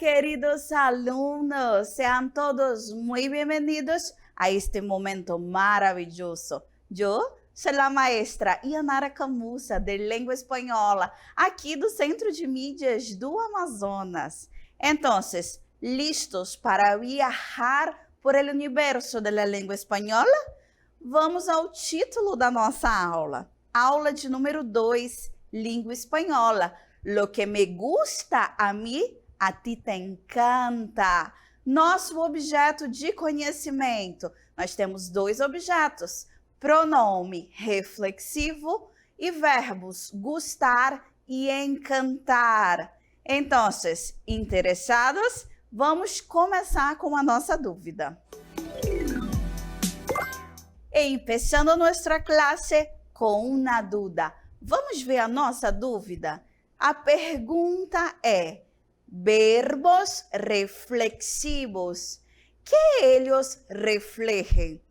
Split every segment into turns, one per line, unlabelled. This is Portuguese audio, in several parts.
queridos alumnos, sean todos muy bienvenidos a este momento maravilloso. Yo soy la maestra Ianara Camussa, de Língua Espanhola, aqui do Centro de Mídias do Amazonas. Entonces, ¿listos para viajar por el universo de la língua espanhola? Vamos ao título da nossa aula. Aula de número 2, Língua Espanhola. Lo que me gusta a mí, a ti te encanta. Nosso objeto de conhecimento. Nós temos dois objetos, pronome reflexivo e verbos gustar e encantar. Então, interessados? Vamos começar com a nossa dúvida. Empezando nuestra clase com uma dúvida. Vamos ver a nossa dúvida? A pergunta é: verbos reflexivos, que eles refletem?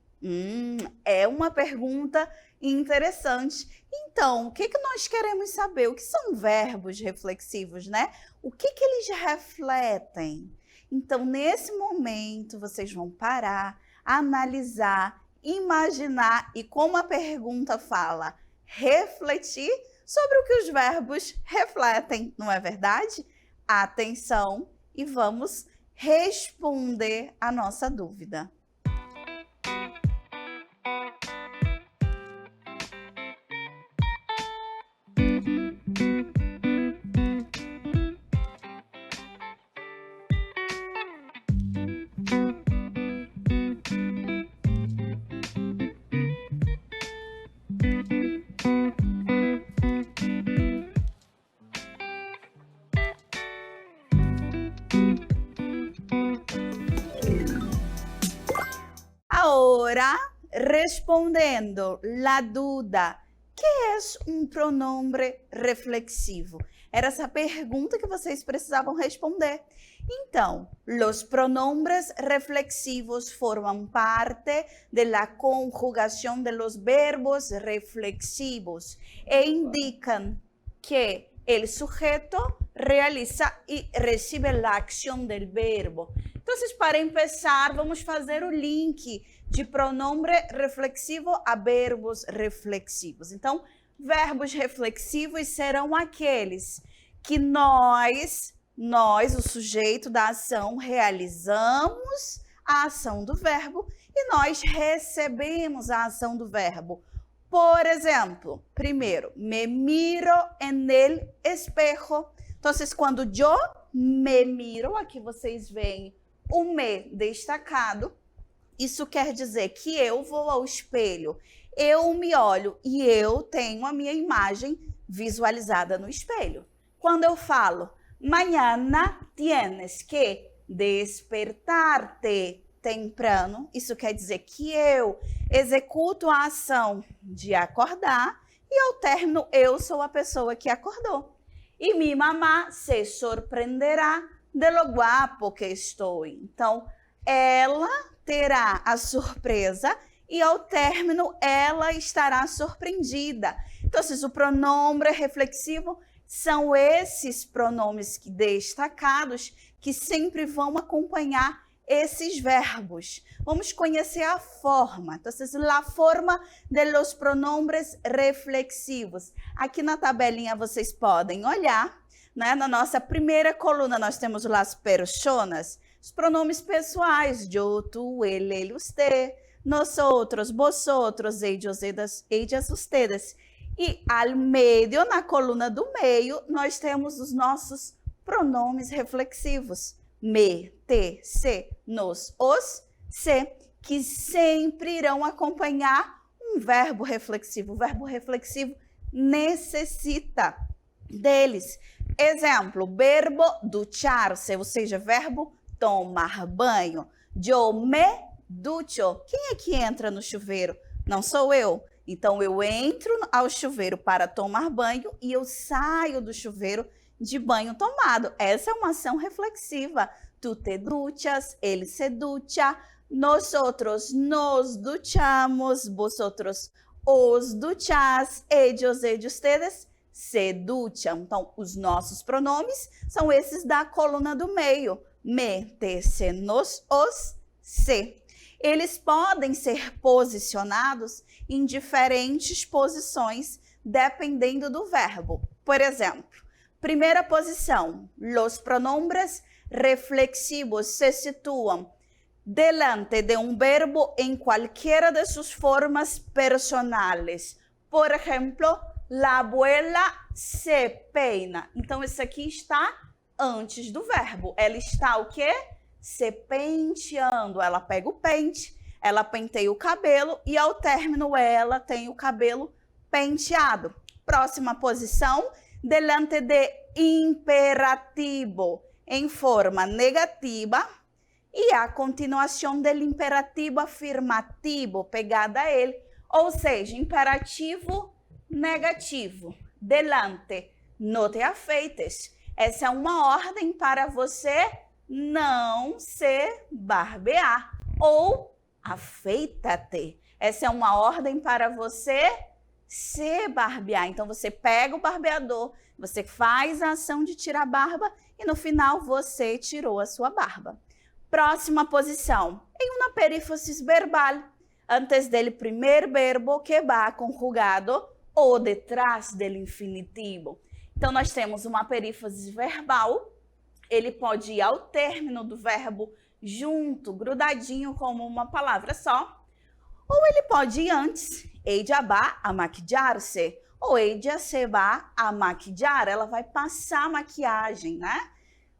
É uma pergunta interessante. Então, o que nós queremos saber? O que são verbos reflexivos, né? O que eles refletem? Então, nesse momento, vocês vão parar, analisar, imaginar e, como a pergunta fala, refletir sobre o que os verbos refletem, não é verdade? Atenção e vamos responder a nossa dúvida. Agora, respondendo a dúvida, que é um pronome reflexivo? Era essa pergunta que vocês precisavam responder. Então, os pronombres reflexivos formam parte da conjugação de los verbos reflexivos e indicam que o sujeito realiza e recebe a ação do verbo. Então, para começar, vamos fazer o link de pronome reflexivo a verbos reflexivos. Então, verbos reflexivos serão aqueles que nós, o sujeito da ação, realizamos a ação do verbo e nós recebemos a ação do verbo. Por exemplo, primeiro, me miro en el espejo. Então, quando eu me miro, aqui vocês veem o me destacado. Isso quer dizer que eu vou ao espelho, eu me olho e eu tenho a minha imagem visualizada no espelho. Quando eu falo, mañana tienes que despertarte temprano, isso quer dizer que eu executo a ação de acordar e ao término eu sou a pessoa que acordou. E mi mamá se sorprenderá de lo guapo que estou. Então, ela terá a surpresa e ao término ela estará surpreendida. Então, o pronome reflexivo são esses pronomes destacados que sempre vão acompanhar esses verbos. Vamos conhecer a forma. Então, a forma de los pronombres reflexivos. Aqui na tabelinha vocês podem olhar, né? Na nossa primeira coluna nós temos as personas, os pronomes pessoais, yo, tu, ele, usted, nosotros, vosotros, ellos, ellas, ustedes. E ao meio, na coluna do meio, nós temos os nossos pronomes reflexivos. Me, te, se, nos, os, se, que sempre irão acompanhar um verbo reflexivo. O verbo reflexivo necessita deles. Exemplo, verbo duchar-se, ou seja, verbo tomar banho. Yo me ducho. Quem é que entra no chuveiro? Não sou eu. Então, eu entro ao chuveiro para tomar banho e eu saio do chuveiro de banho tomado. Essa é uma ação reflexiva. Tu te duchas, ele se ducha, nosotros nos duchamos, vosotros os duchas, ellos, ustedes se duchan. Então, os nossos pronomes são esses da coluna do meio. Me, te, se, nos, os, se. Eles podem ser posicionados em diferentes posições, dependendo do verbo. Por exemplo, primeira posição, los pronombres reflexivos se situam delante de um verbo em cualquiera de sus formas personales. Por exemplo, la abuela se peina. Então, isso aqui está antes do verbo. Ela está o quê? Se penteando. Ela pega o pente, ela penteia o cabelo e ao término ela tem o cabelo penteado. Próxima posição, delante de imperativo em forma negativa e a continuação do imperativo afirmativo pegada a ele, ou seja, imperativo negativo. Delante, no te afeites. Essa é uma ordem para você não se barbear. Ou afeita-te. Essa é uma ordem para você se barbear. Então, você pega o barbeador, você faz a ação de tirar a barba e no final você tirou a sua barba. Próxima posição, em uma perífrasis verbal, antes del primer verbo que va conjugado ou detrás del infinitivo. Então, nós temos uma perífrase verbal, ele pode ir ao término do verbo junto, grudadinho como uma palavra só, ou ele pode ir antes, ella va a maquillar-se, ou ella se va a maquillar, ela vai passar maquiagem, né?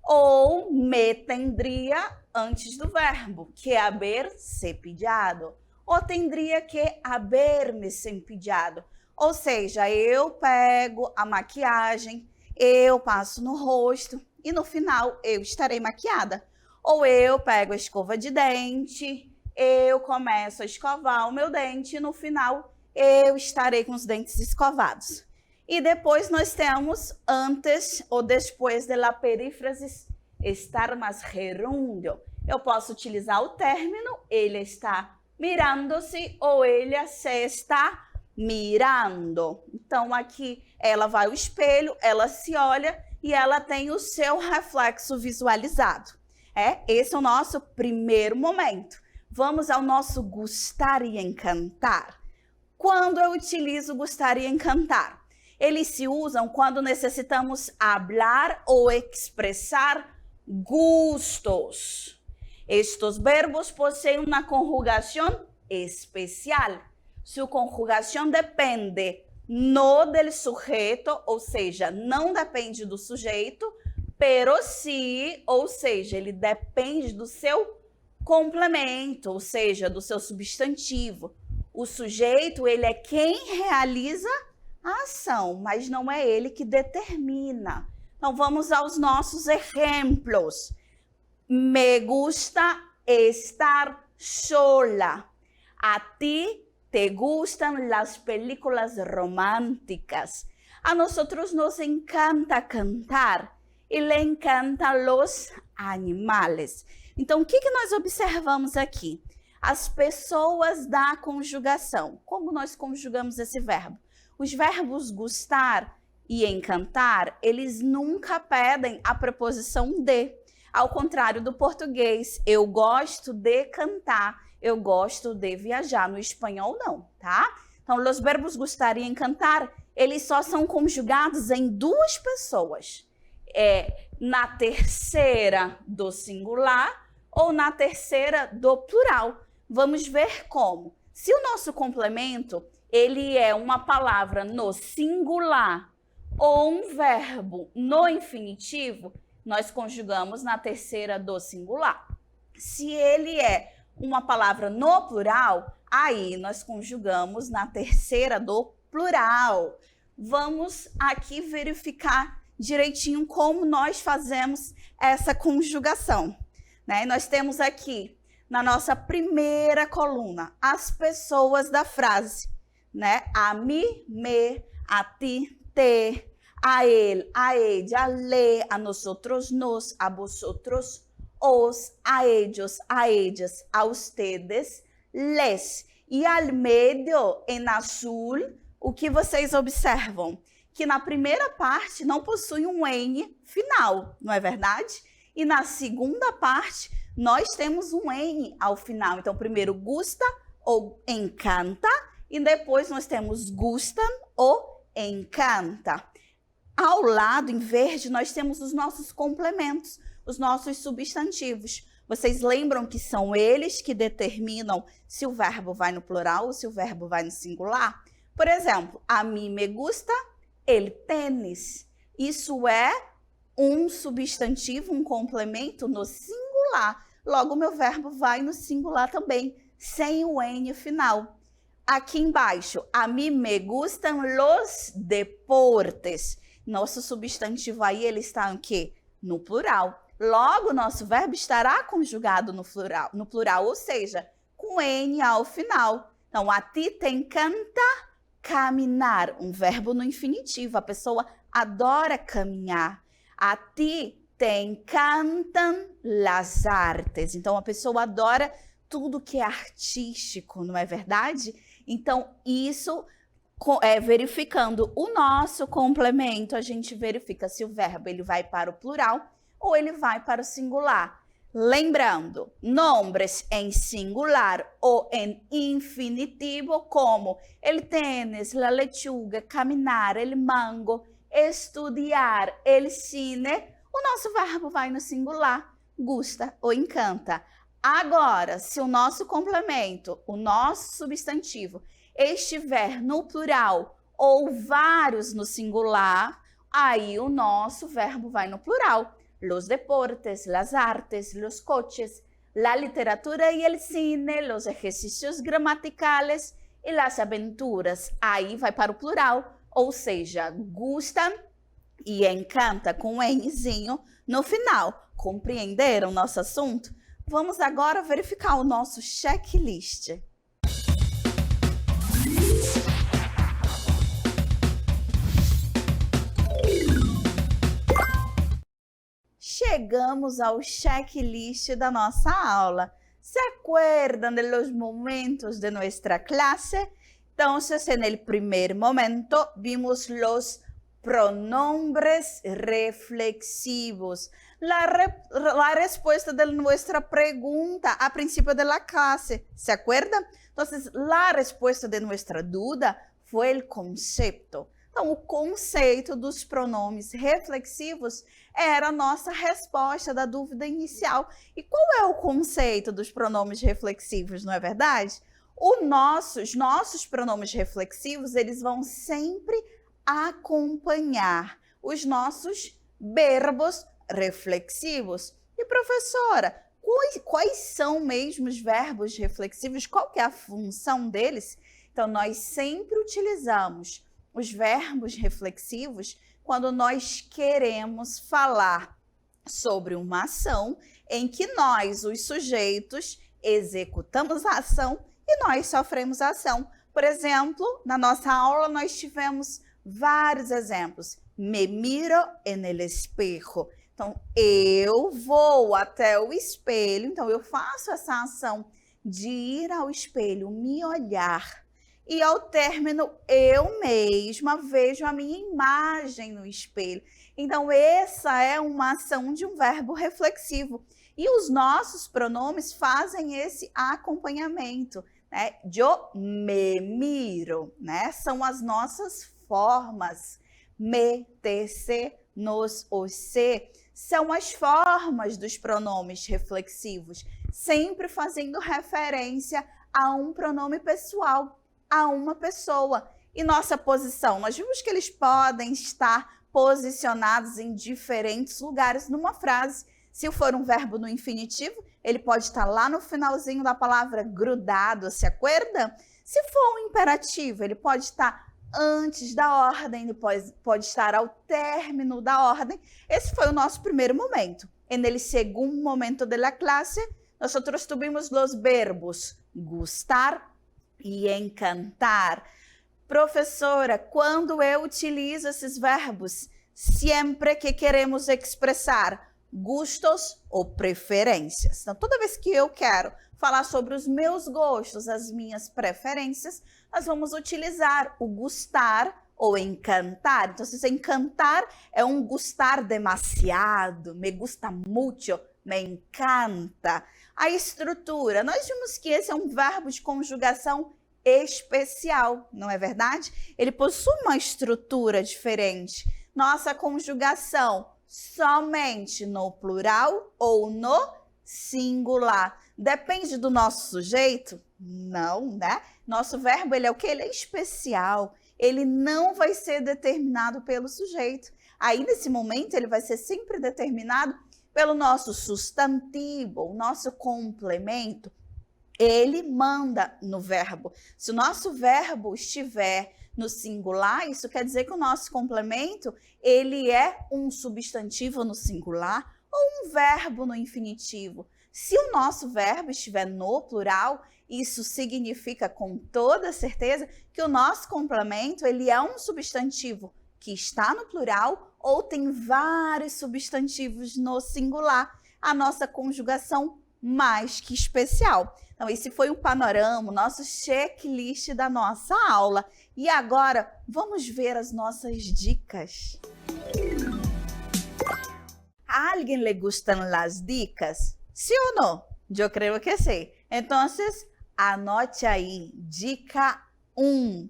Ou me tendria antes do verbo, que haber cepillado, ou tendria que haber-me cepillado. Ou seja, eu pego a maquiagem, eu passo no rosto e no final eu estarei maquiada. Ou eu pego a escova de dente, eu começo a escovar o meu dente e no final eu estarei com os dentes escovados. E depois nós temos antes ou depois de la perífrase estar mais gerúndio. Eu posso utilizar o término, ele está mirando-se ou ele se está mirando. Então, aqui ela vai ao espelho, ela se olha e ela tem o seu reflexo visualizado. Esse é o nosso primeiro momento. Vamos ao nosso gustar e encantar. Quando eu utilizo gustar e encantar? Eles se usam quando necessitamos hablar ou expressar gustos. Estes verbos possuem uma conjugação especial. Sua conjugação depende no del sujeito, ou seja, não depende do sujeito, pero sí, ou seja, ele depende do seu complemento, ou seja, do seu substantivo. O sujeito, ele é quem realiza a ação, mas não é ele que determina. Então, vamos aos nossos exemplos. Me gusta estar sola. A ti te gustan las películas románticas. A nosotros nos encanta cantar e le encantan los animales. Então, o que nós observamos aqui? As pessoas da conjugação. Como nós conjugamos esse verbo? Os verbos gustar e encantar, eles nunca pedem a preposição de. Ao contrário do português, eu gosto de cantar, eu gosto de viajar. No espanhol, não, tá? Então, os verbos gustar e encantar, eles só são conjugados em duas pessoas. Na terceira do singular ou na terceira do plural. Vamos ver como. Se o nosso complemento, ele é uma palavra no singular ou um verbo no infinitivo, nós conjugamos na terceira do singular. Se ele é uma palavra no plural, aí nós conjugamos na terceira do plural. Vamos aqui verificar direitinho como nós fazemos essa conjugação, né? Nós temos aqui na nossa primeira coluna as pessoas da frase, né? A mim, me, a ti, te, a ele, a ella, a le, a nosotros, nos, a vosotros, os, a ellos, a ellas, a ustedes, les. E al medio, em azul, o que vocês observam? que na primeira parte não possui um N final, não é verdade? E na segunda parte, nós temos um N ao final. Então, primeiro gusta ou encanta, e depois nós temos gustan ou encanta. Ao lado, em verde, nós temos os nossos complementos, os nossos substantivos. Vocês lembram que são eles que determinam se o verbo vai no plural ou se o verbo vai no singular? Por exemplo, a mim me gusta el tenis. Isso é um substantivo, um complemento no singular. Logo, meu verbo vai no singular também, sem o N final. Aqui embaixo, a mim me gustan los deportes. Nosso substantivo aí, ele está em quê? No plural. Logo, nosso verbo estará conjugado no plural, ou seja, com N ao final. Então, a ti te encanta caminhar, um verbo no infinitivo. A pessoa adora caminhar. A ti te encantam las artes. Então, a pessoa adora tudo que é artístico, não é verdade? Então, isso verificando o nosso complemento, a gente verifica se o verbo ele vai para o plural ou ele vai para o singular. Lembrando, nombres em singular ou em infinitivo, como el tênis, la lechuga, caminhar, el mango, estudar, el cine, o nosso verbo vai no singular, gusta ou encanta. Agora, se o nosso complemento, o nosso substantivo, estiver no plural ou vários no singular, aí o nosso verbo vai no plural. Los deportes, las artes, los coches, la literatura y el cine, los ejercicios gramaticales y las aventuras. Aí vai para o plural, ou seja, gustan e encanta com um Nzinho no final. Compreenderam nosso assunto? Vamos agora verificar o nosso checklist. Chegamos ao checklist da nossa aula. ¿Se acuerdan de los momentos de nuestra clase? Entonces, en el primer momento vimos los pronombres reflexivos. La respuesta de nuestra pregunta a principio de la clase, ¿se acuerdan? Entonces, la respuesta de nuestra duda fue el concepto. Então, o conceito dos pronomes reflexivos era a nossa resposta da dúvida inicial. E qual é o conceito dos pronomes reflexivos, não é verdade? Os nossos pronomes reflexivos, eles vão sempre acompanhar os nossos verbos reflexivos. E, professora, quais são mesmo os verbos reflexivos? Qual que é a função deles? Então, nós sempre utilizamos os verbos reflexivos quando nós queremos falar sobre uma ação em que nós, os sujeitos, executamos a ação e nós sofremos a ação. Por exemplo, na nossa aula nós tivemos vários exemplos. Me miro en el espejo. Então, eu vou até o espelho, então eu faço essa ação de ir ao espelho, me olhar. E ao término, eu mesma vejo a minha imagem no espelho. Então, essa é uma ação de um verbo reflexivo. E os nossos pronomes fazem esse acompanhamento, né? Eu me miro, né? São as nossas formas. Me, te, se, nos, os, se. São as formas dos pronomes reflexivos, sempre fazendo referência a um pronome pessoal, a uma pessoa. E nossa posição, nós vimos que eles podem estar posicionados em diferentes lugares numa frase. Se for um verbo no infinitivo, ele pode estar lá no finalzinho da palavra grudado, se acorda? Se for um imperativo, ele pode estar antes da ordem, ele pode estar ao término da ordem. Esse foi o nosso primeiro momento. En el segundo momento de la clase, nosotros tuvimos los verbos gustar e encantar. Professora, quando eu utilizo esses verbos, sempre que queremos expressar gostos ou preferências. Então, toda vez que eu quero falar sobre os meus gostos, as minhas preferências, nós vamos utilizar o gustar ou encantar. Então, se você encantar é um gustar demasiado, me gusta mucho, me encanta. A estrutura, nós vimos que esse é um verbo de conjugação especial, não é verdade? Ele possui uma estrutura diferente. Nossa conjugação somente no plural ou no singular. Depende do nosso sujeito? Não, né? Nosso verbo, ele é o que? Ele é especial. Ele não vai ser determinado pelo sujeito. Aí, nesse momento, ele vai ser sempre determinado pelo nosso substantivo, o nosso complemento. Ele manda no verbo. Se o nosso verbo estiver no singular, isso quer dizer que o nosso complemento, ele é um substantivo no singular ou um verbo no infinitivo. Se o nosso verbo estiver no plural, isso significa com toda certeza que o nosso complemento, ele é um substantivo que está no plural ou tem vários substantivos no singular. A nossa conjugação mais que especial. Então, esse foi um panorama, o nosso checklist da nossa aula. E agora, vamos ver as nossas dicas. ¿A alguien le gustan las dicas? ¿Sí o no? Yo creo que sí. Entonces, anote aí. Dica 1.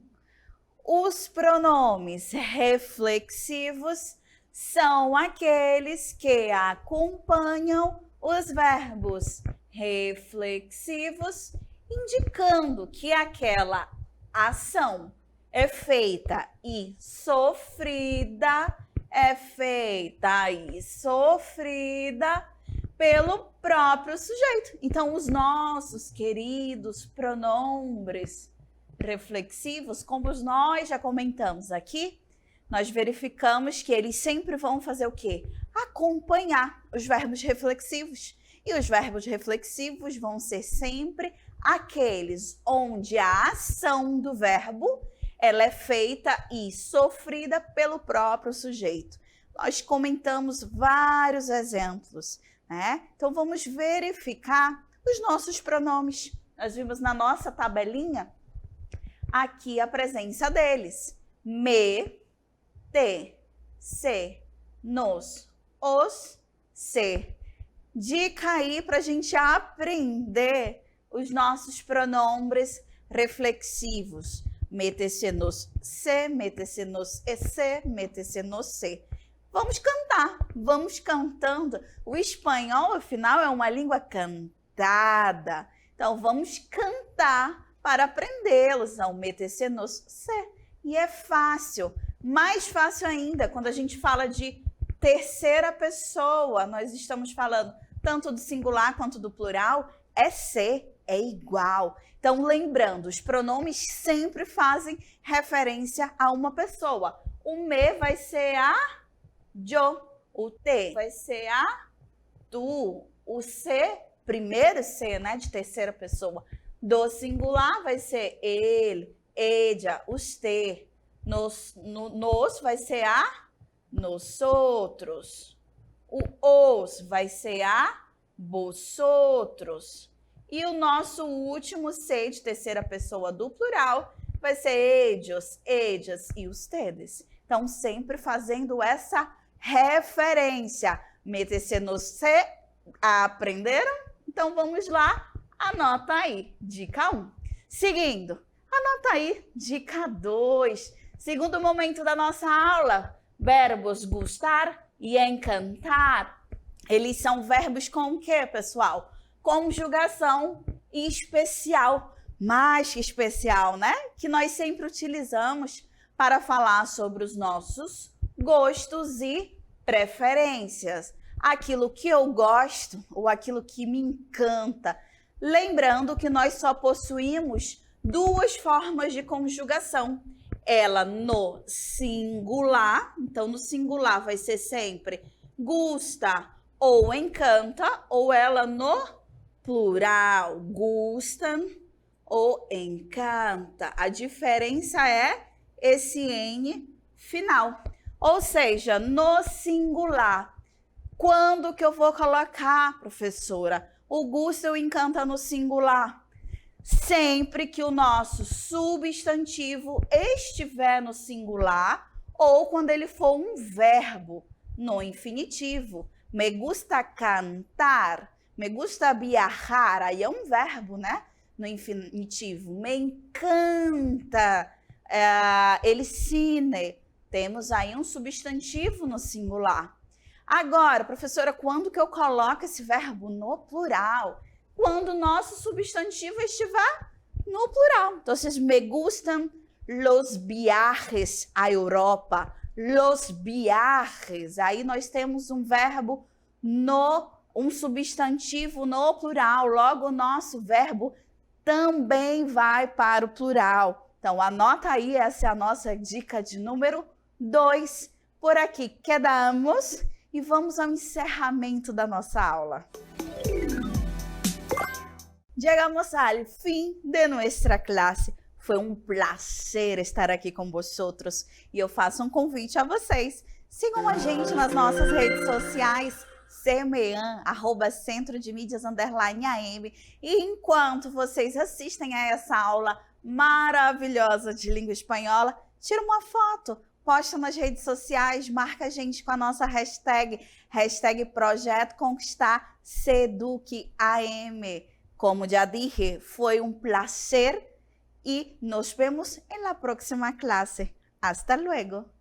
Os pronomes reflexivos são aqueles que acompanham os verbos reflexivos, indicando que aquela ação é feita e sofrida, pelo próprio sujeito. Então, os nossos queridos pronomes reflexivos, como nós já comentamos aqui, nós verificamos que eles sempre vão fazer o quê? Acompanhar os verbos reflexivos. E os verbos reflexivos vão ser sempre aqueles onde a ação do verbo ela é feita e sofrida pelo próprio sujeito. Nós comentamos vários exemplos, né? Então, vamos verificar os nossos pronomes. Nós vimos na nossa tabelinha aqui a presença deles. Me, te, se, nos, os, se. Dica aí para a gente aprender os nossos pronomes reflexivos. Mete-se nos se, mete-se nos esse, mete-se no se. Vamos cantar, vamos cantando. O espanhol, afinal, é uma língua cantada. Então, vamos cantar para aprendê-los. Então, mete-se nos se. E é fácil. Mais fácil ainda, quando a gente fala de terceira pessoa, nós estamos falando tanto do singular quanto do plural, é se, é igual. Então, lembrando, os pronomes sempre fazem referência a uma pessoa. O me vai ser a yo, o te vai ser a tu, o se, primeiro se, né, de terceira pessoa, do singular vai ser ele, ella, usted, nos vai ser a nosotros, o os vai ser a vosotros. E o nosso último se de terceira pessoa do plural vai ser ellos, ellas e ustedes. Então, sempre fazendo essa referência. Mete-se no se, aprenderam? Então, vamos lá, anota aí, dica 1. Seguindo, anota aí, dica 2. Segundo momento da nossa aula, verbos gustar e encantar. Eles são verbos com o quê, pessoal? Conjugação especial, mais que especial, né? Que nós sempre utilizamos para falar sobre os nossos gostos e preferências. Aquilo que eu gosto ou aquilo que me encanta. Lembrando que nós só possuímos duas formas de conjugação. Ela no singular, então no singular vai ser sempre gusta ou encanta, ou ela no plural, gustam ou encanta. A diferença é esse N final. Ou seja, no singular, quando que eu vou colocar, professora, o gusta ou encanta no singular? sempre que o nosso substantivo estiver no singular ou quando ele for um verbo no infinitivo. Me gusta cantar, me gusta viajar, aí é um verbo, né? No infinitivo. Me encanta el cine, temos aí um substantivo no singular. Agora, professora, quando que eu coloco esse verbo no plural? Quando o nosso substantivo estiver no plural. Então, me gustan los viajes à Europa. Los viajes. Aí nós temos um verbo um substantivo no plural. Logo, o nosso verbo também vai para o plural. Então, anota aí, essa é a nossa dica de número 2. Por aqui quedamos e vamos ao encerramento da nossa aula. Llegamos al fin de nuestra clase. Foi um prazer estar aqui com vocês e eu faço um convite a vocês. Sigam a gente nas nossas redes sociais, CMEAN, @Centro de Mídias _AM. E enquanto vocês assistem a essa aula maravilhosa de língua espanhola, tira uma foto, posta nas redes sociais, marca a gente com a nossa hashtag Projeto Conquistar SEDUCAM. Como já dije, foi um prazer e nos vemos em la próxima clase. Hasta luego.